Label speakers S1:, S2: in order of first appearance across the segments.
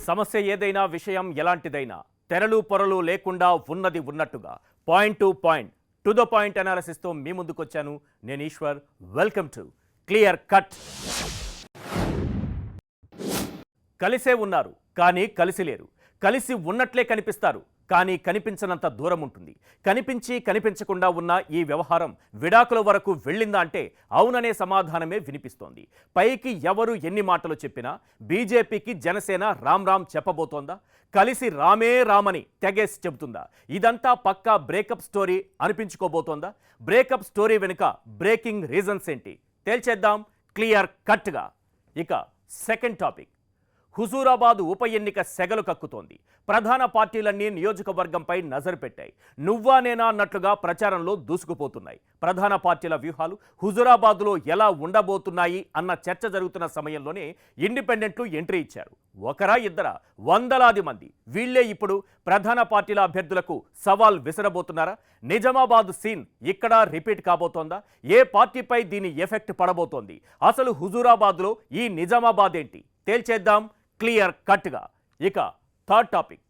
S1: సమస్య ఏదైనా విషయం ఎలాంటిదైనా తెరలు పొరలు లేకుండా ఉన్నది ఉన్నట్టుగా point to the point analysis తో మీ ముందుకు వచ్చాను నేను Eshwar. Welcome to clear cut. కలిసే ఉన్నారు కానీ కలిసి లేరు, కలిసి ఉన్నట్లే కనిపిస్తారు కానీ కనిపించనంత దూరం ఉంటుంది. కనిపించి కనిపించకుండా ఉన్న ఈ వ్యవహారం విడాకుల వరకు వెళ్ళిందా అంటే అవుననే సమాధానమే వినిపిస్తోంది. పైకి ఎవరు ఎన్ని మాటలు చెప్పినా బీజేపీకి జనసేన రామ్ రామ్ చెప్పబోతోందా? కలిసి రామే రామని తెగేసి చెబుతుందా? ఇదంతా పక్కా బ్రేకప్ స్టోరీ అనిపించుకోబోతోందా? బ్రేకప్ స్టోరీ వెనుక బ్రేకింగ్ రీజన్స్ ఏంటి తేల్చేద్దాం క్లియర్ కట్గా. ఇక సెకండ్ టాపిక్, హుజూరాబాద్ ఉప ఎన్నిక సెగలు కక్కుతోంది. ప్రధాన పార్టీలన్నీ నియోజకవర్గంపై నజరు పెట్టాయి. నువ్వా నేనా అన్నట్లుగా ప్రచారంలో దూసుకుపోతున్నాయి. ప్రధాన పార్టీల వ్యూహాలు హుజూరాబాద్లో ఎలా ఉండబోతున్నాయి అన్న చర్చ జరుగుతున్న సమయంలోనే ఇండిపెండెంట్లు ఎంట్రీ ఇచ్చారు. ఒకరా ఇద్దరా, వందలాది మంది. వీళ్లే ఇప్పుడు ప్రధాన పార్టీల అభ్యర్థులకు సవాల్ విసరబోతున్నారా? నిజామాబాద్ సీన్ ఇక్కడ రిపీట్ కాబోతోందా? ఏ పార్టీపై దీని ఎఫెక్ట్ పడబోతోంది? అసలు హుజూరాబాద్లో ఈ నిజామాబాద్ ఏంటి తేల్చేద్దాం క్లియర్ కట్గా. ఇక థర్డ్ టాపిక్,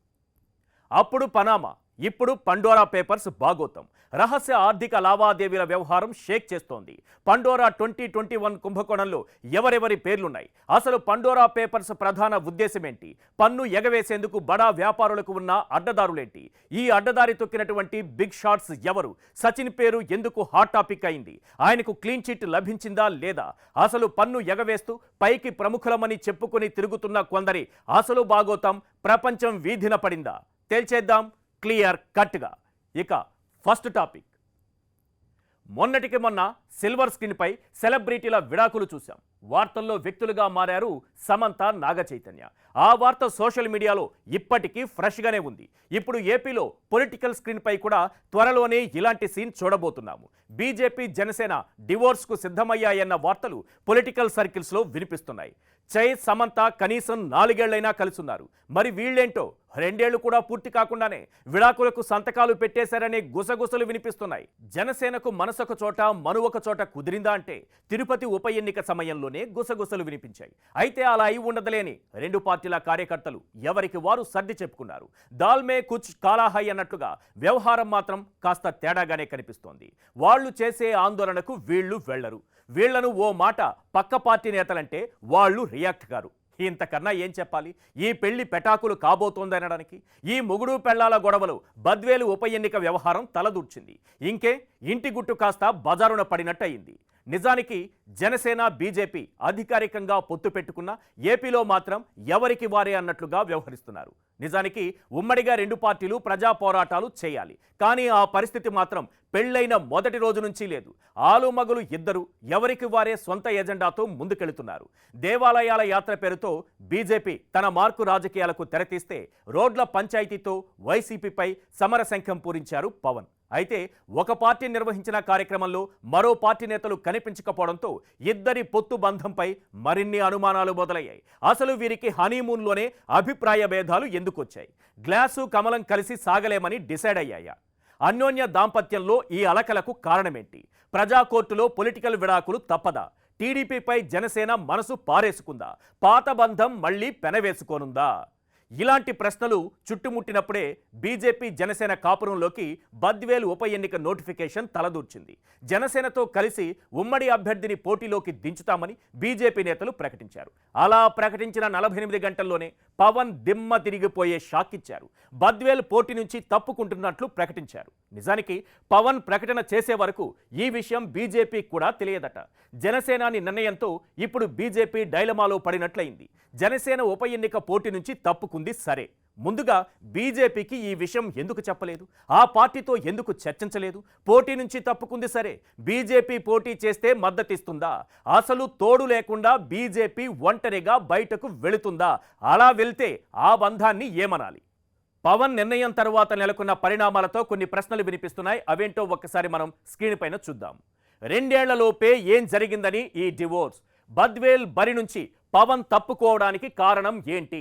S1: అప్పుడు పనామా ఇప్పుడు పండోరా పేపర్స్ భాగోతం. రహస్య ఆర్థిక లావాదేవీల వ్యవహారం షేక్ చేస్తోంది. పండోరా 2021 కుంభకోణంలో ఎవరెవరి పేర్లున్నాయి? అసలు పండోరా పేపర్స్ ప్రధాన ఉద్దేశమేంటి? పన్ను ఎగవేసేందుకు బడా వ్యాపారులకు ఉన్న అడ్డదారులేంటి? ఈ అడ్డదారి తొక్కినటువంటి బిగ్ షాట్స్ ఎవరు? సచిన్ పేరు ఎందుకు హాట్ టాపిక్ అయింది? ఆయనకు క్లీన్ చిట్ లభించిందా లేదా? అసలు పన్ను ఎగవేస్తూ పైకి ప్రముఖులమని చెప్పుకొని తిరుగుతున్న కొందరి అసలు భాగోతం ప్రపంచం వీధిన పడిందా? తేల్చేద్దాం క్లియర్ కట్గా. ఇక ఫస్ట్ టాపిక్, మొన్నటికి మొన్న సిల్వర్ స్క్రీన్పై సెలబ్రిటీల విడాకులు చూశాం. వార్తల్లో వ్యక్తులుగా మారారు సమంత, నాగ చైతన్య. ఆ వార్త సోషల్ మీడియాలో ఇప్పటికీ ఫ్రెష్గానే ఉంది. ఇప్పుడు ఏపీలో పొలిటికల్ స్క్రీన్పై కూడా త్వరలోనే ఇలాంటి సీన్ చూడబోతున్నాము. బీజేపీ జనసేన డివోర్స్కు సిద్ధమయ్యాయన్న వార్తలు పొలిటికల్ సర్కిల్స్లో వినిపిస్తున్నాయి. సమంత కనీసం 4 ఏళ్లైనా కలిసున్నారు. మరి వీళ్ళేంటో 2 ఏళ్లు కూడా పూర్తి కాకుండానే విడాకులకు సంతకాలు పెట్టేశారనే గుసగుసలు వినిపిస్తున్నాయి. జనసేనకు మనసొక చోట మనువొక చోట కుదిరిందా అంటే తిరుపతి ఉప ఎన్నిక సమయంలోనే గుసగుసలు వినిపించాయి. అయితే అలా అయి ఉండదులేని రెండు పార్టీల కార్యకర్తలు ఎవరికి వారు సర్ది చెప్పుకున్నారు. దాల్మే కుచ్ కాలాహై అన్నట్లుగా వ్యవహారం మాత్రం కాస్త తేడాగానే కనిపిస్తోంది. వాళ్ళు చేసే ఆందోళనకు వీళ్ళు వెళ్లరు. వీళ్లను ఓ మాట పక్క పార్టీ నేతలంటే వాళ్ళు రియాక్ట్ కారు. ఇంతకన్నా ఏం చెప్పాలి? ఈ పెళ్లి పెటాకులు కాబోతోందనడానికి ఈ మొగుడు పెళ్లాల గొడవలు బద్వేలు ఉప ఎన్నిక వ్యవహారం తలదూర్చింది. ఇంకే ఇంటి గుట్టు కాస్త బజారున పడినట్టయింది. నిజానికి జనసేన బీజేపీ అధికారికంగా పొత్తు పెట్టుకున్న ఏపీలో మాత్రం ఎవరికి వారే అన్నట్లుగా వ్యవహరిస్తున్నారు. నిజానికి ఉమ్మడిగా రెండు పార్టీలు ప్రజా పోరాటాలు చేయాలి. కానీ ఆ పరిస్థితి మాత్రం పెళ్లైన మొదటి రోజు నుంచి లేదు. ఆలుమగలు ఇద్దరు ఎవరికి వారే సొంత ఎజెండాతో ముందుకెళ్తున్నారు. దేవాలయాల యాత్ర పేరుతో బీజేపీ తన మార్కు రాజకీయాలకు తెరతీస్తే రోడ్ల పంచాయతీతో వైసీపీపై సమరశంఖం పూరించారు పవన్. అయితే ఒక పార్టీ నిర్వహించిన కార్యక్రమంలో మరో పార్టీ నేతలు కనిపించకపోవడంతో ఇద్దరి పొత్తు బంధంపై మరిన్ని అనుమానాలు మొదలయ్యాయి. అసలు వీరికి హనీమూన్లోనే అభిప్రాయ భేదాలు ఎందుకొచ్చాయి? గ్లాసు కమలం కలిసి సాగలేమని డిసైడ్ అయ్యాయా? అన్యోన్య దాంపత్యంలో ఈ అలకలకు కారణమేంటి? ప్రజా కోర్టులో పొలిటికల్ విడాకులు తప్పదా? టీడీపీపై జనసేన మనసు పారేసుకుందా? పాత బంధం మళ్లీ పెనవేసుకోనుందా? ఇలాంటి ప్రశ్నలు చుట్టుముట్టినప్పుడే బీజేపీ జనసేన కాపురంలోకి బద్వేలు ఉప ఎన్నిక నోటిఫికేషన్ తలదూర్చింది. జనసేనతో కలిసి ఉమ్మడి అభ్యర్థిని పోటీలోకి దించుతామని బీజేపీ నేతలు ప్రకటించారు. అలా ప్రకటించిన 48 గంటల్లోనే పవన్ దిమ్మ తిరిగిపోయే షాక్ ఇచ్చారు. బద్వేలు పోటీ నుంచి తప్పుకుంటున్నట్లు ప్రకటించారు. నిజానికి పవన్ ప్రకటన చేసే వరకు ఈ విషయం బీజేపీ కూడా తెలియదట. జనసేనాని నిర్ణయంతో ఇప్పుడు బీజేపీ డైలమాలో పడినట్లయింది. జనసేన ఉప ఎన్నిక పోటీ నుంచి తప్పుకుంది సరే, ముందుగా బీజేపీకి ఈ విషయం ఎందుకు చెప్పలేదు? ఆ పార్టీతో ఎందుకు చర్చించలేదు? పోటీ నుంచి తప్పుకుంది సరే, బీజేపీ పోటీ చేస్తే మద్దతిస్తుందా? అసలు తోడు లేకుండా బీజేపీ ఒంటరిగా బయటకు వెళుతుందా? అలా వెళ్తే ఆ బంధాన్ని ఏమనాలి? పవన్ నిర్ణయం తర్వాత నెలకొన్న పరిణామాలతో కొన్ని ప్రశ్నలు వినిపిస్తున్నాయి. అవేంటో ఒక్కసారి మనం స్క్రీన్ పైన చూద్దాం. 2 ఏళ్లలోపే ఏం జరిగిందని ఈ డివోర్స్? బద్వేల్ బరి నుంచి పవన్ తప్పుకోవడానికి కారణం ఏంటి?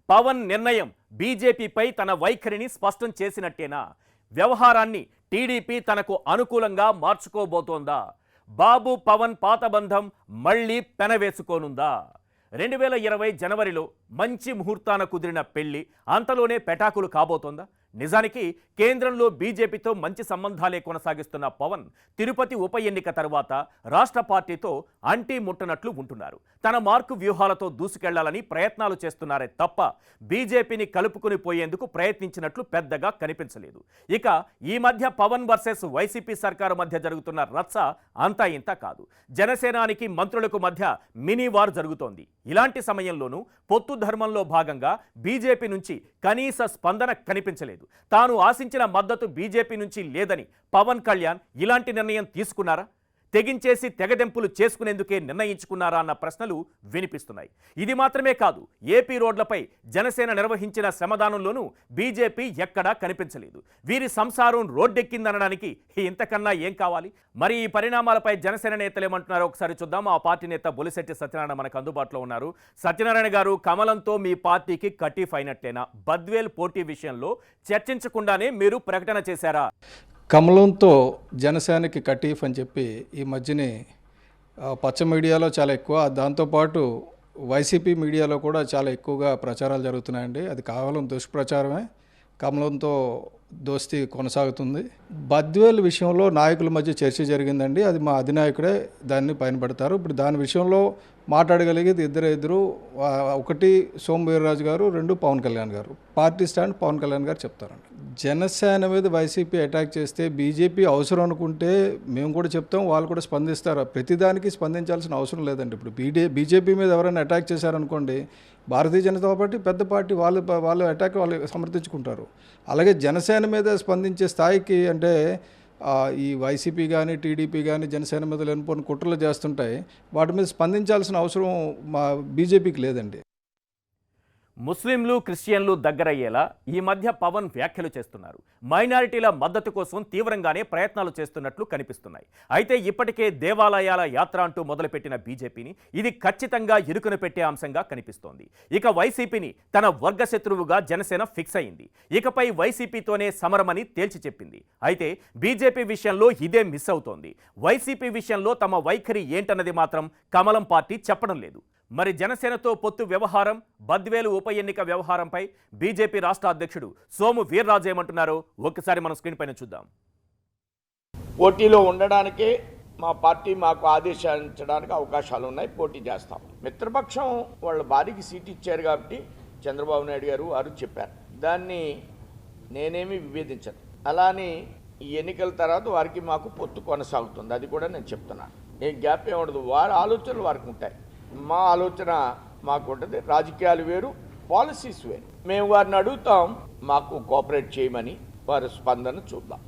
S1: పవన్ నిర్ణయం బీజేపీపై తన వైఖరిని స్పష్టం చేసినట్టేనా? వ్యవహారాన్ని టీడీపీ తనకు అనుకూలంగా మార్చుకోబోతోందా? బాబు పవన్ పాత బంధం మళ్లీ పెనవేసుకోనుందా? 2020 జనవరిలో మంచి ముహూర్తాన కుదిరిన పెళ్లి అంతలోనే పెటాకులు కాబోతోందా? నిజానికి కేంద్రంలో బీజేపీతో మంచి సంబంధాలే కొనసాగిస్తున్న పవన్ తిరుపతి ఉప ఎన్నిక తర్వాత రాష్ట్ర పార్టీతో అంటీ ముట్టనట్లు ఉంటున్నారు. తన మార్కు వ్యూహాలతో దూసుకెళ్లాలని ప్రయత్నాలు చేస్తున్నారే తప్ప బీజేపీని కలుపుకుని పోయేందుకు ప్రయత్నించినట్లు పెద్దగా కనిపించలేదు. ఇక ఈ మధ్య పవన్ వర్సెస్ వైసీపీ సర్కారు మధ్య జరుగుతున్న రచ్చ అంతా ఇంత కాదు. జనసేనానికి మంత్రులకు మధ్య మినీ వార్ జరుగుతోంది. ఇలాంటి సమయంలోనూ పొత్తు ధర్మంలో భాగంగా బీజేపీ నుంచి కనీస స్పందన కనిపించలేదు. తాను ఆశించిన మద్దతు బీజేపీ నుంచి లేదని పవన్ కళ్యాణ్ ఇలాంటి నిర్ణయం తీసుకున్నారా? తెగించేసి తెగదెంపులు చేసుకునేందుకే నిర్ణయించుకున్నారా అన్న ప్రశ్నలు వినిపిస్తున్నాయి. ఇది మాత్రమే కాదు, ఏపీ రోడ్లపై జనసేన నిర్వహించిన శ్రమదానంలోనూ బీజేపీ ఎక్కడా కనిపించలేదు. వీరి సంసారం రోడ్డెక్కిందనడానికి ఇంతకన్నా ఏం కావాలి? మరి ఈ పరిణామాలపై జనసేన నేతలు ఏమంటున్నారో ఒకసారి చూద్దాం. ఆ పార్టీ నేత బొలిశెట్టి సత్యనారాయణ మనకు అందుబాటులో ఉన్నారు. సత్యనారాయణ గారు, కమలంతో మీ పార్టీకి కటీఫ్ అయినట్టేనా? బద్వేల్ పోటీ విషయంలో చర్చించకుండానే మీరు ప్రకటన చేశారా?
S2: కమలంతో జనసేనకి కటీఫ్ అని చెప్పి ఈ మధ్యనే పచ్చ మీడియాలో చాలా ఎక్కువ, దాంతోపాటు వైసీపీ మీడియాలో కూడా చాలా ఎక్కువగా ప్రచారాలు జరుగుతున్నాయండి. అది కేవలం దుష్ప్రచారమే. కమలంతో దోస్తీ కొనసాగుతుంది. బద్వేల్ విషయంలో నాయకుల మధ్య చర్చ జరిగిందండి. అది మా అధినాయకుడే దాన్ని పైన పెడతారు. ఇప్పుడు దాని విషయంలో మాట్లాడగలిగేది ఇద్దరు, ఒకటి సోము వీర్రాజు గారు, రెండు పవన్ కళ్యాణ్ గారు. పార్టీ స్టాండ్ పవన్ కళ్యాణ్ గారు చెప్తారండి. జనసేన మీద వైసీపీ అటాక్ చేస్తే బీజేపీ అవసరం అనుకుంటే మేము కూడా చెప్తాం, వాళ్ళు కూడా స్పందిస్తారు. ప్రతిదానికి స్పందించాల్సిన అవసరం లేదండి. ఇప్పుడు బీజేపీ మీద ఎవరైనా అటాక్ చేశారనుకోండి, భారతీయ జనతా పార్టీ పెద్ద పార్టీ, వాళ్ళు అటాక్ వాళ్ళు సమర్థించుకుంటారు. అలాగే జనసేన మీద స్పందించే స్థాయికి అంటే ఈ వైసీపీ కానీ టీడీపీ కానీ జనసేన మీద లేనిపోయిన కుట్రలు చేస్తుంటాయి. వాటి మీద స్పందించాల్సిన అవసరం మా బీజేపీకి లేదండి.
S1: ముస్లింలు, క్రిస్టియన్లు దగ్గరయ్యేలా ఈ మధ్య పవన్ వ్యాఖ్యలు చేస్తున్నారు. మైనారిటీల మద్దతు కోసం తీవ్రంగానే ప్రయత్నాలు చేస్తున్నట్లు కనిపిస్తున్నాయి. అయితే ఇప్పటికే దేవాలయాల యాత్ర అంటూ మొదలుపెట్టిన బీజేపీని ఇది ఖచ్చితంగా ఇరుకున పెట్టే అంశంగా కనిపిస్తోంది. ఇక వైసీపీని తన వర్గ శత్రువుగా జనసేన ఫిక్స్ అయింది. ఇకపై వైసీపీతోనే సమరమని తేల్చి చెప్పింది. అయితే బీజేపీ విషయంలో ఇదే మిస్ అవుతోంది. వైసీపీ విషయంలో తమ వైఖరి ఏంటన్నది మాత్రం కమలం పార్టీ చెప్పడం లేదు. మరి జనసేనతో పొత్తు వ్యవహారం, బద్వేలు ఉప ఎన్నిక వ్యవహారంపై బీజేపీ రాష్ట్ర అధ్యక్షుడు సోము వీర్రాజు ఏమంటున్నారో ఒక్కసారి మనం స్క్రీన్ పైన చూద్దాం.
S3: పోటీలో ఉండడానికే మా పార్టీ మాకు ఆదేశించడానికి అవకాశాలు ఉన్నాయి, పోటీ చేస్తాం. మిత్రపక్షం వాళ్ళ భార్యకి సీట్ ఇచ్చారు కాబట్టి చంద్రబాబు నాయుడు గారు వారు చెప్పారు. దాన్ని నేనేమి విభేదించను. అలాని ఈ ఎన్నికల తర్వాత వారికి మాకు పొత్తు కొనసాగుతుంది, అది కూడా నేను చెప్తున్నాను. ఏం గ్యాప్ ఏముండదు. వారి ఆలోచనలు వారికి ఉంటాయి, మా ఆలోచన మాకు ఉంటుంది. రాజకీయాలు వేరు, పాలసీస్ వేరు. మేము వారిని అడుగుతాం మాకు కోఆపరేట్ చేయమని, వారి స్పందన చూద్దాం.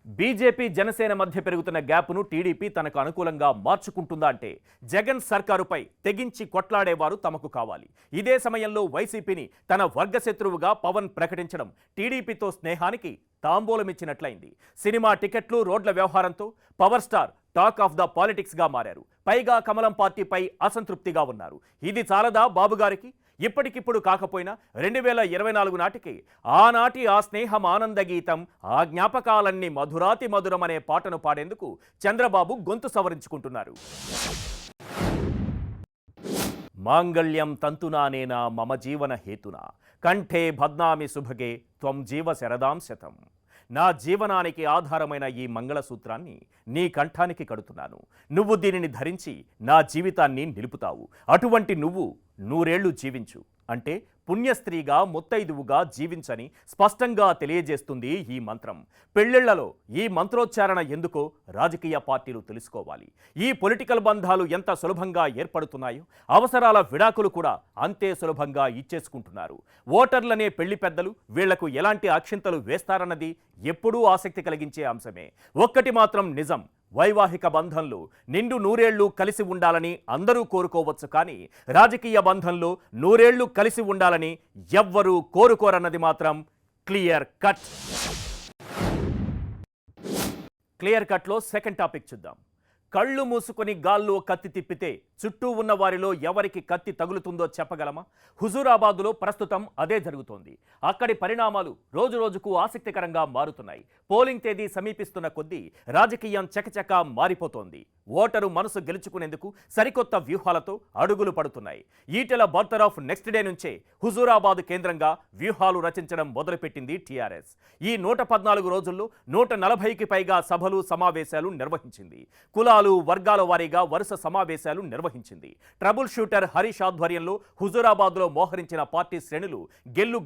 S1: బీజేపీ జనసేన మధ్య పెరుగుతున్న గ్యాప్ను టీడీపీ తనకు అనుకూలంగా మార్చుకుంటుందా అంటే జగన్ సర్కారుపై తెగించి కొట్లాడేవారు తమకు కావాలి. ఇదే సమయంలో వైసీపీని తన వర్గ శత్రువుగా పవన్ ప్రకటించడం టీడీపీతో స్నేహానికి తాంబూలమిచ్చినట్లయింది. సినిమా టికెట్లు, రోడ్ల వ్యవహారంతో power star talk of the పాలిటిక్స్గా మారారు. పైగా కమలం పార్టీపై అసంతృప్తిగా ఉన్నారు. ఇది చాలదా బాబుగారికి? ఇప్పటికిప్పుడు కాకపోయినా 2024 నాటికి ఆనాటి ఆ స్నేహం ఆనంద గీతం, ఆ జ్ఞాపకాలన్నీ మధురాతి మధురమనే పాటను పాడేందుకు చంద్రబాబు గొంతు సవరించుకుంటున్నారు. మాంగళ్యం తంతునానేనా మమ జీవన హేతునా కంఠే భద్నామి శుభగే త్వం జీవ శరదాం శతం. నా జీవనానికి ఆధారమైన ఈ మంగళసూత్రాన్ని నీ కంఠానికి కడుతున్నాను. నువ్వు దీనిని ధరించి నా జీవితాన్ని నిలుపుతావు. అటువంటి నువ్వు 100 ఏళ్లు జీవించు అంటే పుణ్యస్త్రీగా, ముత్తైదువుగా జీవించని స్పష్టంగా తెలియజేస్తుంది ఈ మంత్రం. పెళ్లిళ్లలో ఈ మంత్రోచ్చారణ ఎందుకో రాజకీయ పార్టీలు తెలుసుకోవాలి. ఈ పొలిటికల్ బంధాలు ఎంత సులభంగా ఏర్పడుతున్నాయో అవసరాల విడాకులు కూడా అంతే సులభంగా ఇచ్చేసుకుంటున్నారు. ఓటర్లనే పెళ్లి పెద్దలు వీళ్లకు ఎలాంటి అక్షింతలు వేస్తారన్నది ఎప్పుడూ ఆసక్తి కలిగించే అంశమే. ఒక్కటి మాత్రం నిజం, వైవాహిక బంధంలో నిండు 100 ఏళ్లు కలిసి ఉండాలని అందరూ కోరుకోవచ్చు, కానీ రాజకీయ బంధంలో 100 ఏళ్లు కలిసి ఉండాలని ఎవ్వరూ కోరుకోరన్నది మాత్రం క్లియర్ కట్. క్లియర్ కట్లో సెకండ్ టాపిక్ చూద్దాం. కళ్ళు మూసుకొని గాల్లో కత్తి తిప్పితే చుట్టూ ఉన్న వారిలో ఎవరికి కత్తి తగులుతుందో చెప్పగలమా? హుజూరాబాదులో ప్రస్తుతం అదే జరుగుతోంది. అక్కడి పరిణామాలు రోజురోజుకు ఆసక్తికరంగా మారుతున్నాయి. పోలింగ్ తేదీ సమీపిస్తున్న కొద్దీ రాజకీయం చకచకా మారిపోతోంది. ఓటరు మనసు గెలుచుకునేందుకు సరికొత్త వ్యూహాలతో అడుగులు పడుతున్నాయి. ఈటెల బర్తర్ ఆఫ్ నెక్స్ట్ డే నుంచే హుజూరాబాద్ కేంద్రంగా వ్యూహాలు రచించడం మొదలుపెట్టింది టీఆర్ఎస్. ఈ 114 రోజుల్లో 140కి పైగా సభలు సమావేశాలు నిర్వహించింది. కులాలు వర్గాల వారీగా వరుస సమావేశాలు నిర్వహించింది. ట్రబుల్ షూటర్ హరీష్ ఆధ్వర్యంలో హుజూరాబాద్లో మోహరించిన పార్టీ శ్రేణులు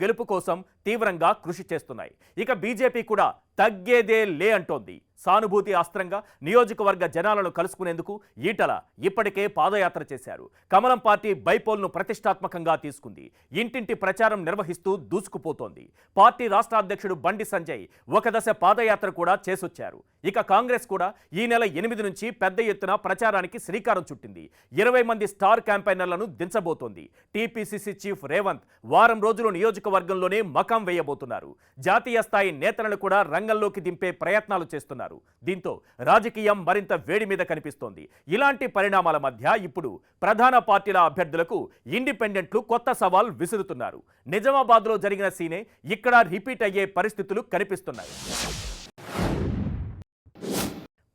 S1: గెలుపు కోసం తీవ్రంగా కృషి చేస్తున్నాయి. ఇక బీజేపీ కూడా తగ్గేదే లే అంటోంది. సానుభూతి అస్త్రంగా నియోజకవర్గ జనాలను కలుసుకునేందుకు ఈటల ఇప్పటికే పాదయాత్ర చేశారు. కమలం పార్టీ బైపోల్ను ప్రతిష్టాత్మకంగా తీసుకుంది. ఇంటింటి ప్రచారం నిర్వహిస్తూ దూసుకుపోతోంది. పార్టీ రాష్ట్ర అధ్యక్షుడు బండి సంజయ్ ఒక దశ పాదయాత్ర కూడా చేసొచ్చారు. ఇక కాంగ్రెస్ కూడా ఈ నెల 8 నుంచి పెద్ద ఎత్తున ప్రచారానికి శ్రీకారం చుట్టింది. 20 మంది స్టార్ క్యాంపెయినర్లను దించబోతోంది. టీపీసీసీ చీఫ్ రేవంత్ వారం రోజులు నియోజకవర్గంలోనే మకాం వేయబోతున్నారు. జాతీయ స్థాయి నేతలను కూడా రంగంలోకి దింపే ప్రయత్నాలు చేస్తున్నారు. దీంతో రాజకీయం మరింత వేడి మీద కనిపిస్తోంది. ఇలాంటి పరిణామాల మధ్య ఇప్పుడు ప్రధాన పార్టీల అభ్యర్థులకు ఇండిపెండెంట్లు కొత్త సవాల్ విసురుతున్నారు. నిజామాబాద్లో జరిగిన సీనే ఇక్కడ రిపీట్ అయ్యే పరిస్థితులు కనిపిస్తున్నాయి.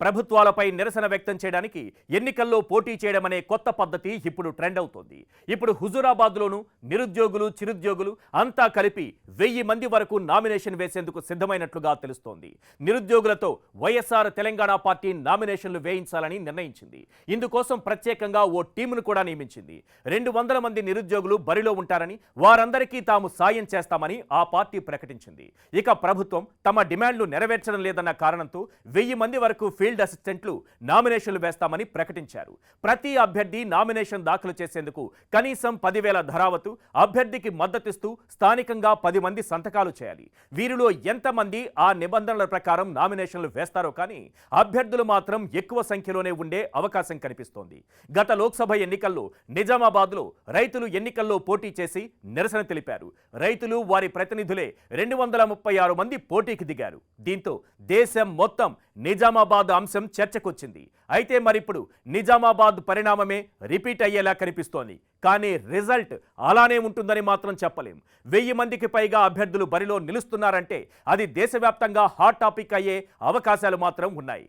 S1: ప్రభుత్వాలపై నిరసన వ్యక్తం చేయడానికి ఎన్నికల్లో పోటీ చేయడం అనే కొత్త పద్ధతి ఇప్పుడు ట్రెండ్ అవుతోంది. ఇప్పుడు హుజూరాబాద్లోనూ నిరుద్యోగులు చిరుద్యోగులు అంతా కలిపి 1000 మంది వరకు నామినేషన్ వేసేందుకు సిద్ధమైనట్లుగా తెలుస్తోంది. నిరుద్యోగులతో వైఎస్ఆర్ తెలంగాణ పార్టీ నామినేషన్లు వేయించాలని నిర్ణయించింది. ఇందుకోసం ప్రత్యేకంగా ఓ టీమును కూడా నియమించింది. 200 మంది నిరుద్యోగులు బరిలో ఉంటారని, వారందరికీ తాము సాయం చేస్తామని ఆ పార్టీ ప్రకటించింది. ఇక ప్రభుత్వం తమ డిమాండ్లు నెరవేర్చడం లేదన్న కారణంతో 1000 మంది వరకు ఫీల్డ్ అసిస్టెంట్లు నామినేషన్లు వేస్తామని ప్రకటించారు. ప్రతి అభ్యర్థి నామినేషన్ దాఖలు చేసేందుకు కనీసం 10,000 ధరావతు, అభ్యర్థికి మద్దతిస్తూ స్థానికంగా 10 మంది సంతకాలు చేయాలి. వీరిలో ఎంతమంది ఆ నిబంధనల ప్రకారం నామినేషన్లు వేస్తారో కానీ అభ్యర్థులు మాత్రం ఎక్కువ సంఖ్యలోనే ఉండే అవకాశం కనిపిస్తోంది. గత లోక్సభ ఎన్నికల్లో నిజామాబాద్లో రైతులు ఎన్నికల్లో పోటీ చేసి నిరసన తెలిపారు. రైతులు వారి ప్రతినిధులే 236 మంది పోటీకి దిగారు. దీంతో దేశం మొత్తం నిజామాబాద్ అంశం చర్చకొచ్చింది. అయితే మరిప్పుడు నిజామాబాద్ పరిణామమే రిపీట్ అయ్యేలా కనిపిస్తోంది. కానీ రిజల్ట్ అలానే ఉంటుందని మాత్రం చెప్పలేం. 1000 మందికి పైగా అభ్యర్థులు బరిలో నిలుస్తున్నారంటే అది దేశవ్యాప్తంగా హాట్ టాపిక్ అయ్యే అవకాశాలు మాత్రం ఉన్నాయి.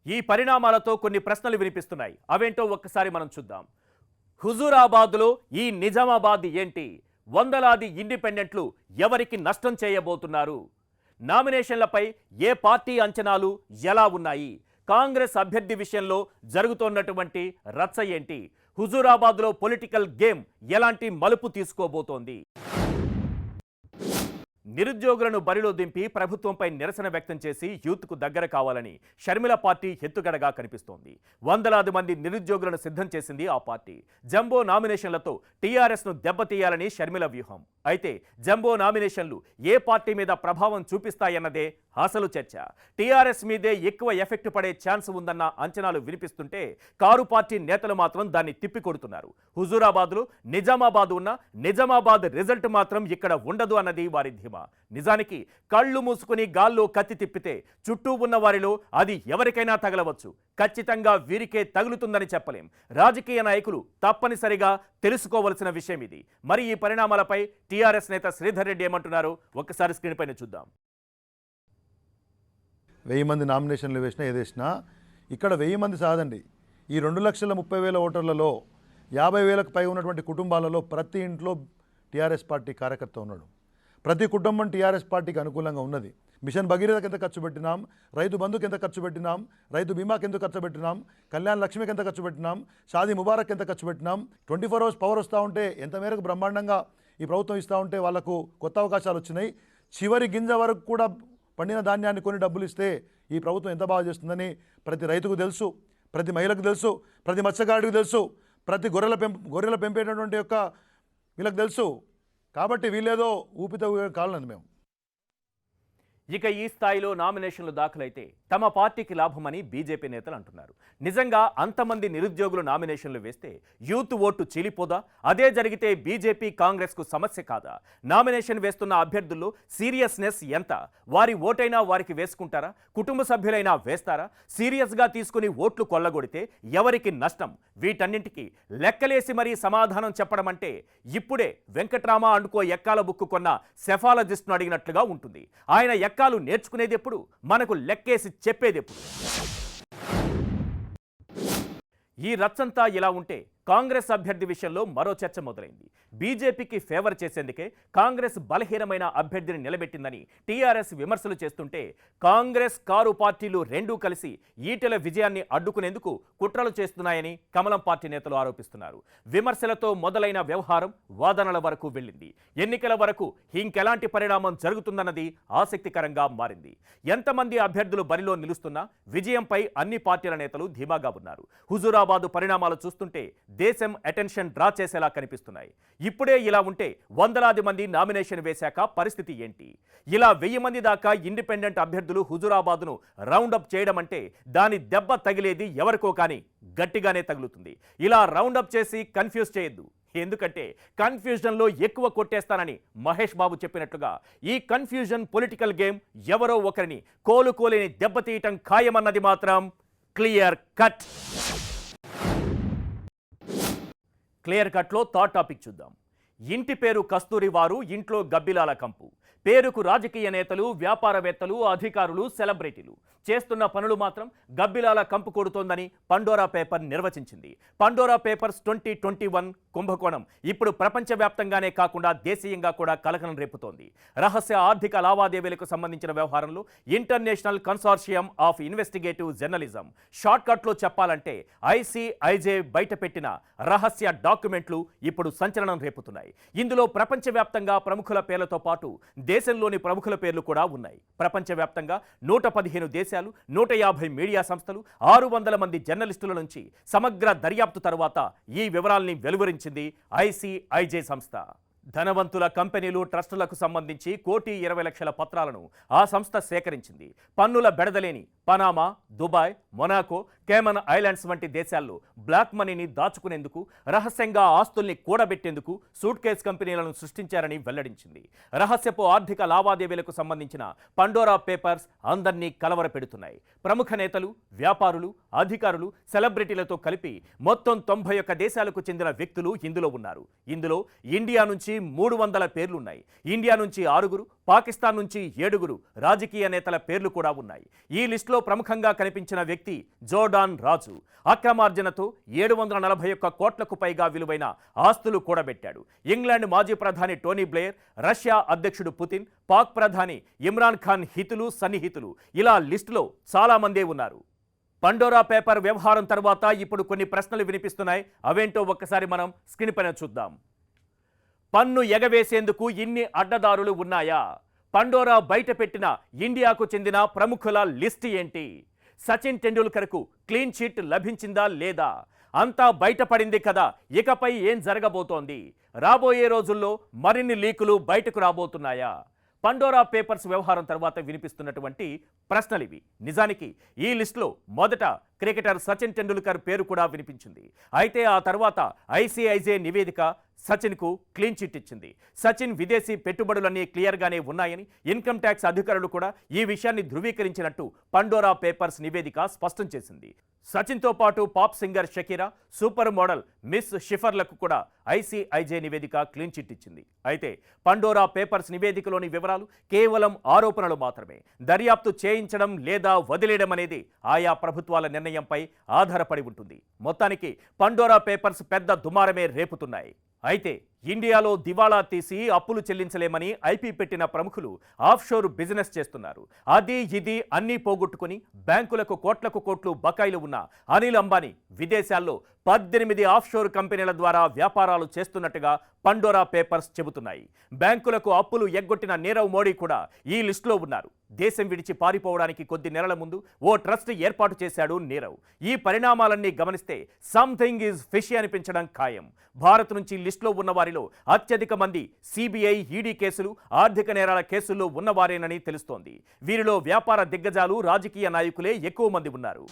S1: ఈ పరిణామాలతో కొన్ని ప్రశ్నలు వినిపిస్తున్నాయి. అవేంటో ఒక్కసారి మనం చూద్దాం. హుజూరాబాద్లో ఈ నిజామాబాద్ ఏంటి? వందలాది ఇండిపెండెంట్లు ఎవరికి నష్టం చేయబోతున్నారు? నామినేషన్లపై ఏ పార్టీ అంచనాలు ఎలా ఉన్నాయి? కాంగ్రెస్ అభ్యర్థి విషయంలో జరుగుతున్నటువంటి రచ్చ ఏంటి? హుజూరాబాద్లో పొలిటికల్ గేమ్ ఎలాంటి మలుపు తీసుకోబోతోంది? నిరుద్యోగులను బరిలో దింపి ప్రభుత్వంపై నిరసన వ్యక్తం చేసి యూత్కు దగ్గర కావాలని షర్మిల పార్టీ ఎత్తుగడగా కనిపిస్తోంది. వందలాది మంది నిరుద్యోగులను సిద్ధం చేసింది ఆ పార్టీ. జంబో నామినేషన్లతో టీఆర్ఎస్ను దెబ్బతీయాలని షర్మిల వ్యూహం. అయితే జంబో నామినేషన్లు ఏ పార్టీ మీద ప్రభావం చూపిస్తాయన్నదే అసలు చర్చ. టీఆర్ఎస్ మీదే ఎక్కువ ఎఫెక్ట్ పడే ఛాన్స్ ఉందన్న అంచనాలు వినిపిస్తుంటే కారు పార్టీ నేతలు మాత్రం దాన్ని తిప్పికొడుతున్నారు. హుజూరాబాద్లో నిజామాబాద్ ఉన్న నిజామాబాద్ రిజల్ట్ మాత్రం ఇక్కడ ఉండదు అన్నది వారి ధీమా. నిజానికి కళ్ళు మూసుకుని గాల్లో కత్తి తిప్పితే చుట్టూ ఉన్న వారిలో అది ఎవరికైనా తగలవచ్చు. ఖచ్చితంగా వీరికే తగులుతుందని చెప్పలేం. రాజకీయ నాయకులు తప్పనిసరిగా తెలుసుకోవలసిన విషయం ఇది. మరి ఈ పరిణామాలపై టీఆర్ఎస్ నేత శ్రీధర్ రెడ్డి ఏమంటున్నారో ఒక్కసారి స్క్రీన్ పైన చూద్దాం.
S4: 1000 మంది నామినేషన్లు వేసినా ఏదేసినా ఇక్కడ 1000 మంది సాదండి. ఈ 2,30,000 ఓటర్లలో 50,000కు పై ఉన్నటువంటి కుటుంబాలలో ప్రతి ఇంట్లో టీఆర్ఎస్ పార్టీ కార్యకర్త ఉన్నాడు. ప్రతి కుటుంబం టీఆర్ఎస్ పార్టీకి అనుకూలంగా ఉన్నది. మిషన్ భగీరథకి ఎంత ఖర్చు పెట్టినాం, రైతు బంధుకి ఎంత ఖర్చు పెట్టినాం, రైతు బీమాకి ఎంత ఖర్చు పెట్టినాం, కళ్యాణ్ లక్ష్మికి ఎంత ఖర్చు పెట్టినాం, షాదీ ముబారక్ ఎంత ఖర్చు పెట్టినాం. 24 అవర్స్ పవర్ వస్తూ ఉంటే ఎంత మేరకు బ్రహ్మాండంగా ఈ ప్రభుత్వం ఇస్తూ ఉంటే వాళ్ళకు కొత్త అవకాశాలు వచ్చినాయి. చివరి గింజ వరకు కూడా పండిన ధాన్యాన్ని కొన్ని డబ్బులు ఇస్తే ఈ ప్రభుత్వం ఎంత బాగా చేస్తుందని ప్రతి రైతుకు తెలుసు, ప్రతి మహిళకు తెలుసు, ప్రతి మత్స్యకారుడికి తెలుసు, ప్రతి గొర్రెల పెంపేటటువంటి యొక్క వీళ్ళకి తెలుసు. కాబట్టి వీళ్ళేదో ఊపితో కాలనండి మేము.
S1: ఇక ఈ స్థాయిలో నామినేషన్లు దాఖలైతే తమ పార్టీకి లాభమని బీజేపీ నేతలు అంటున్నారు. నిజంగా అంతమంది నిరుద్యోగులు నామినేషన్లు వేస్తే యూత్ ఓటు చీలిపోదా? అదే జరిగితే బీజేపీ కాంగ్రెస్కు సమస్య కాదా? నామినేషన్ వేస్తున్న అభ్యర్థుల్లో సీరియస్నెస్ ఎంత? వారి ఓటైనా వారికి వేసుకుంటారా? కుటుంబ సభ్యులైనా వేస్తారా? సీరియస్గా తీసుకుని ఓట్లు కొల్లగొడితే ఎవరికి నష్టం? వీటన్నింటికి లెక్కలేసి మరీ సమాధానం చెప్పడం అంటే ఇప్పుడే వెంకట్రామ అండుకో ఎక్కాల బుక్కు కొన్న సెఫాలజిస్ట్ను అడిగినట్లుగా ఉంటుంది. ఆయన ఎక్కాలు నేర్చుకునేది ఎప్పుడు? మనకు లెక్కేసి చెప్పేది ఎప్పుడు? ఈ రచ్చంతా ఇలా ఉంటే కాంగ్రెస్ అభ్యర్థి విషయంలో మరో చర్చ మొదలైంది. బీజేపీకి ఫేవర్ చేసేందుకే కాంగ్రెస్ బలహీనమైన అభ్యర్థిని నిలబెట్టిందని టీఆర్ఎస్ విమర్శలు చేస్తుంటే కాంగ్రెస్ కారు పార్టీలు రెండూ కలిసి ఈటెల విజయాన్ని అడ్డుకునేందుకు కుట్రలు చేస్తున్నాయని కమలం పార్టీ నేతలు ఆరోపిస్తున్నారు. విమర్శలతో మొదలైన వ్యవహారం వాదనల వరకు వెళ్ళింది. ఎన్నికల వరకు ఇంకెలాంటి పరిణామం జరుగుతుందన్నది ఆసక్తికరంగా మారింది. ఎంతమంది అభ్యర్థులు బరిలో నిలుస్తున్నా విజయంపై అన్ని పార్టీల నేతలు ధీమాగా ఉన్నారు. హుజూరాబాదు పరిణామాలు చూస్తుంటే దేశం అటెన్షన్ డ్రా చేసేలా కనిపిస్తున్నాయి. ఇప్పుడే ఇలా ఉంటే వందలాది మంది నామినేషన్ వేశాక పరిస్థితి ఏంటి? ఇలా 1000 మంది దాకా ఇండిపెండెంట్ అభ్యర్థులు హుజూరాబాద్ను రౌండప్ చేయడం అంటే దాని దెబ్బ తగిలేది ఎవరికో కానీ గట్టిగానే తగులుతుంది. ఇలా రౌండప్ చేసి కన్ఫ్యూజ్ చేయొద్దు. ఎందుకంటే కన్ఫ్యూజన్లో ఎక్కువ కొట్టేస్తానని మహేష్ బాబు చెప్పినట్లుగా ఈ కన్ఫ్యూజన్ పొలిటికల్ గేమ్ ఎవరో ఒకరిని కోలుకోలేని దెబ్బతీయటం ఖాయమన్నది మాత్రం క్లియర్ కట్. క్లియర్ కట్లో థాట్ టాపిక్ చూద్దాం. ఇంటి పేరు కస్తూరి వారు, ఇంట్లో గబ్బిలాల కంపు. పేరుకు రాజకీయ నేతలు, వ్యాపారవేత్తలు, అధికారులు, సెలబ్రిటీలు చేస్తున్న పనులు మాత్రం గబ్బిలాల కంపు కొడుతోందని పండోరా పేపర్ నిర్వచించింది. పండోరా పేపర్స్ 2021 కుంభకోణం ఇప్పుడు ప్రపంచవ్యాప్తంగానే కాకుండా దేశీయంగా కూడా కలకలం రేపుతోంది. రహస్య ఆర్థిక లావాదేవీలకు సంబంధించిన వ్యవహారంలో international consortium of investigative journalism, షార్ట్కట్లో చెప్పాలంటే ICIJ బయటపెట్టిన రహస్య డాక్యుమెంట్లు ఇప్పుడు సంచలనం రేపుతున్నాయి. ఇందులో ప్రపంచవ్యాప్తంగా ప్రముఖుల పేర్లతో పాటు దేశంలోని ప్రముఖుల పేర్లు కూడా ఉన్నాయి. ప్రపంచవ్యాప్తంగా 115 దేశాలు, 150 మీడియా సంస్థలు, 600 మంది జర్నలిస్టుల నుంచి సమగ్ర దర్యాప్తు తర్వాత ఈ వివరాల్ని వెలువరించింది ICIJ సంస్థ. ధనవంతుల కంపెనీలు, ట్రస్టులకు సంబంధించి 1,20,00,000 పత్రాలను ఆ సంస్థ సేకరించింది. పన్నుల బెడదలేని Panama, Dubai, Monaco, Cayman Islands వంటి దేశాల్లో బ్లాక్ మనీని దాచుకునేందుకు, రహస్యంగా ఆస్తుల్ని కూడబెట్టేందుకు సూట్ కేస్ కంపెనీలను సృష్టించారని వెల్లడించింది. రహస్యపు ఆర్థిక లావాదేవీలకు సంబంధించిన పండోరా పేపర్స్ అందర్నీ కలవరపెడుతున్నాయి. ప్రముఖ నేతలు, వ్యాపారులు, అధికారులు, సెలబ్రిటీలతో కలిపి మొత్తం 91 దేశాలకు చెందిన వ్యక్తులు ఇందులో ఉన్నారు. ఇందులో ఇండియా నుంచి 300 పేర్లున్నాయి. ఇండియా నుంచి 6, పాకిస్తాన్ నుంచి 7 రాజకీయ నేతల పేర్లు కూడా ఉన్నాయి. ఈ లిస్టులో ప్రముఖంగా కనిపించిన వ్యక్తి జోర్డాన్ రాజు. అక్రమార్జనతో 741 కోట్లకు పైగా విలువైన ఆస్తులు కూడబెట్టాడు. ఇంగ్లాండ్ మాజీ ప్రధాని టోనీ బ్లేయర్, రష్యా అధ్యక్షుడు పుతిన్, పాక్ ప్రధాని ఇమ్రాన్ ఖాన్ హితులు, సన్నిహితులు, ఇలా లిస్టులో చాలా మందే ఉన్నారు. పండోరా పేపర్ వ్యవహారం తర్వాత ఇప్పుడు కొన్ని ప్రశ్నలు వినిపిస్తున్నాయి. అవేంటో ఒక్కసారి మనం స్క్రీన్ పైన చూద్దాం. పన్ను ఎగవేసేందుకు ఇన్ని అడ్డదారులు ఉన్నాయా? పండోరా బయటపెట్టిన ఇండియాకు చెందిన ప్రముఖుల లిస్ట్ ఏంటి? సచిన్ టెండూల్కర్కు క్లీన్ చిట్ లభించిందా లేదా? అంతా బయటపడింది కదా, ఇకపై ఏం జరగబోతోంది? రాబోయే రోజుల్లో మరిన్ని లీకులు బయటకు రాబోతున్నాయా? పండోరా పేపర్స్ వ్యవహారం తర్వాత వినిపిస్తున్నటువంటి ప్రశ్నలివి. నిజానికి ఈ లిస్టులో మొదట క్రికెటర్ సచిన్ టెండూల్కర్ పేరు కూడా వినిపించింది. అయితే ఆ తర్వాత ICIJ నివేదిక సచిన్కు క్లీన్ చిట్ ఇచ్చింది. సచిన్ విదేశీ పెట్టుబడులన్నీ క్లియర్గానే ఉన్నాయని ఇన్కమ్ ట్యాక్స్ అధికారులు కూడా ఈ విషయాన్ని ధృవీకరించినట్టు పండోరా పేపర్స్ నివేదిక స్పష్టం చేసింది. సచిన్తో పాటు pop singer Shakira, super model Miss షిఫర్లకు కూడా ICIJ నివేదిక క్లీన్ చిట్ ఇచ్చింది. అయితే పండోరా పేపర్స్ నివేదికలోని వివరాలు కేవలం ఆరోపణలు మాత్రమే. దర్యాప్తు చేయించడం లేదా వదిలేయడం అనేది ఆయా ప్రభుత్వాల నిర్ణయంపై ఆధారపడి ఉంటుంది. మొత్తానికి పండోరా పేపర్స్ పెద్ద దుమారమే రేపుతున్నాయి. అయితే ఇండియాలో దివాళా తీసి అప్పులు చెల్లించలేమని IP పెట్టిన ప్రముఖులు ఆఫ్షోర్ బిజినెస్ చేస్తున్నారు. అది ఇది అన్నీ పోగొట్టుకుని బ్యాంకులకు కోట్లకు కోట్లు బకాయిలు ఉన్న అనిల్ అంబానీ విదేశాల్లో 18 ఆఫ్షోర్ కంపెనీల ద్వారా వ్యాపారాలు చేస్తున్నట్టుగా పండోరా పేపర్స్ చెబుతున్నాయి. బ్యాంకులకు అప్పులు ఎగ్గొట్టిన నీరవ్ మోడీ కూడా ఈ లిస్టులో ఉన్నారు. దేశం విడిచి పారిపోవడానికి కొద్ది నెలల ముందు ఓ ట్రస్ట్ ఏర్పాటు చేశాడు నీరవ్. ఈ పరిణామాలన్నీ గమనిస్తే సంథింగ్ ఈజ్ ఫిషీ అనిపించడం ఖాయం. భారత్ నుంచి లిస్టులో ఉన్న వారి వారిలో అత్యధిక మంది సిబిఐ, ఈడీ కేసులు, ఆర్థిక నేరాల కేసుల్లో ఉన్నవారేనని తెలుస్తోంది. వీరిలో వ్యాపార దిగ్గజాలు, రాజకీయ నాయకులే ఎక్కువ మంది ఉన్నారు.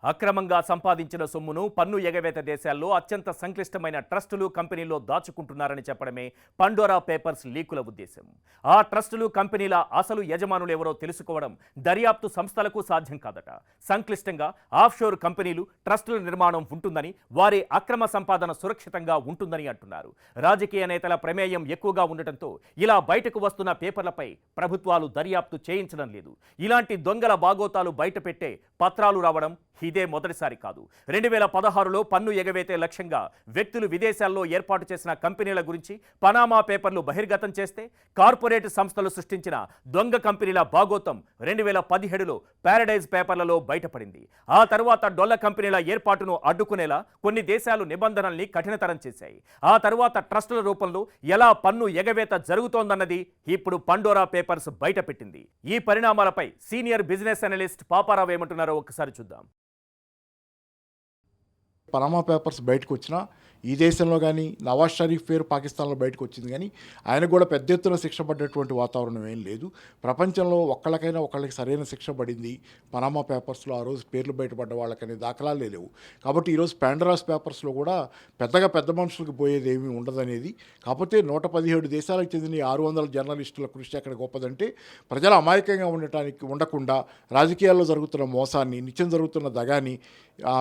S1: అక్రమంగా సంపాదించిన సొమ్మును పన్ను ఎగవేత దేశాల్లో అత్యంత సంక్లిష్టమైన ట్రస్టులు, కంపెనీల్లో దాచుకుంటున్నారని చెప్పడమే పండోరా పేపర్స్ లీకుల ఉద్దేశం. ఆ ట్రస్టులు, కంపెనీల అసలు యజమానులు ఎవరో తెలుసుకోవడం దర్యాప్తు సంస్థలకు సాధ్యం కాదట. సంక్లిష్టంగా ఆఫ్షోర్ కంపెనీలు, ట్రస్టుల నిర్మాణం ఉంటుందని, వారి అక్రమ సంపాదన సురక్షితంగా ఉంటుందని అంటున్నారు. రాజకీయ నేతల ప్రమేయం ఎక్కువగా ఉండటంతో ఇలా బయటకు వస్తున్న పేపర్లపై ప్రభుత్వాలు దర్యాప్తు చేయించడం లేదు. ఇలాంటి దొంగల బాగోతాలు బయటపెట్టే పత్రాలు రావడం ఇదే మొదటిసారి కాదు. 2016లో పన్ను ఎగవేతే లక్ష్యంగా వ్యక్తులు విదేశాల్లో ఏర్పాటు చేసిన కంపెనీల గురించి పనామా పేపర్లు బహిర్గతం చేస్తే, కార్పొరేట్ సంస్థలు సృష్టించిన దొంగ కంపెనీల బాగోతం 2017లో పారడైజ్ పేపర్లలో బయటపడింది. ఆ తర్వాత డొల్ల కంపెనీల ఏర్పాటును అడ్డుకునేలా కొన్ని దేశాలు నిబంధనల్ని కఠినతరం చేశాయి. ఆ తర్వాత ట్రస్టుల రూపంలో ఎలా పన్ను ఎగవేత జరుగుతోందన్నది ఇప్పుడు పండోరా పేపర్స్ బయటపెట్టింది. ఈ పరిణామాలపై సీనియర్ బిజినెస్ అనలిస్ట్ పాపారావు ఏమంటున్నారో ఒకసారి చూద్దాం.
S5: పనామా పేపర్స్ బయటకు వచ్చినా ఈ దేశంలో కానీ నవాజ్ షరీఫ్ పేరు పాకిస్తాన్లో బయటకు వచ్చింది, కానీ ఆయనకు కూడా పెద్ద ఎత్తున శిక్ష పడ్డటువంటి వాతావరణం ఏం లేదు. ప్రపంచంలో ఒకళ్ళకి సరైన శిక్ష పడింది పనామా పేపర్స్లో ఆ రోజు పేర్లు బయటపడ్డ వాళ్ళకనే దాఖలాలే లేవు. కాబట్టి ఈరోజు పాండరాస్ పేపర్స్లో కూడా పెద్ద మనుషులకు పోయేది ఏమీ ఉండదనేది. కాకపోతే 117 దేశాలకు చెందిన 600 జర్నలిస్టుల కృషి అక్కడ గొప్పదంటే, ప్రజలు అమాయకంగా ఉండకుండా రాజకీయాల్లో జరుగుతున్న మోసాన్ని, నిత్యం జరుగుతున్న దగాని,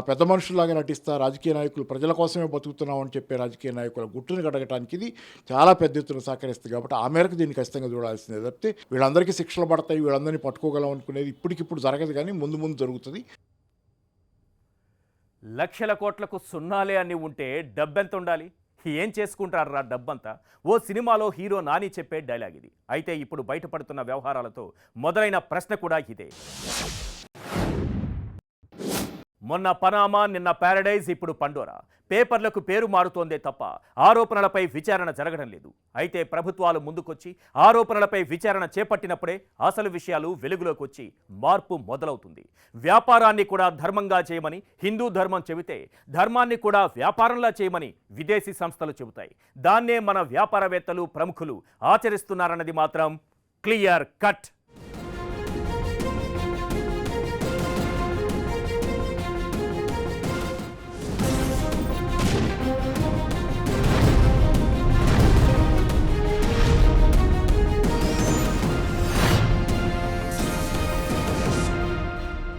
S5: పెద్ద మనుషుల్లాగా నటిస్తా రాజకీయ నాయకులు ప్రజల కోసమే బతుకుతున్నామని చెప్పే రాజకీయ నాయకుల గుట్టును కడగటానికి ఇది చాలా పెద్ద ఎత్తున సహకరిస్తుంది. కాబట్టి ఆ మేరకు దీన్ని ఖచ్చితంగా చూడాల్సిందే తప్పితే వీళ్ళందరికీ శిక్షలు పడతాయి, వీళ్ళందరినీ పట్టుకోగలం అనుకునేది ఇప్పటికిప్పుడు జరగదు, కానీ ముందు జరుగుతుంది.
S1: లక్షల కోట్లకు సున్నాలే అని ఉంటే డబ్బెంత ఉండాలి? ఏం చేసుకుంటారా డబ్బంతా? ఓ సినిమాలో హీరో నాని చెప్పే డైలాగ్ ఇది. అయితే ఇప్పుడు బయటపడుతున్న వ్యవహారాలతో మొదలైన ప్రశ్న కూడా ఇదే. మొన్న పనామా, నిన్న పారడైజ్, ఇప్పుడు పండోరా. పేపర్లకు పేరు మారుతోందే తప్ప ఆరోపణలపై విచారణ జరగడం లేదు. అయితే ప్రభుత్వాలు ముందుకొచ్చి ఆరోపణలపై విచారణ చేపట్టినప్పుడే అసలు విషయాలు వెలుగులోకి వచ్చి మార్పు మొదలవుతుంది. వ్యాపారాన్ని కూడా ధర్మంగా చేయమని హిందూ ధర్మం చెబితే, ధర్మాన్ని కూడా వ్యాపారంలా చేయమని విదేశీ సంస్థలు చెబుతాయి. దాన్నే మన వ్యాపారవేత్తలు, ప్రముఖులు ఆచరిస్తున్నారన్నది మాత్రం క్లియర్ కట్.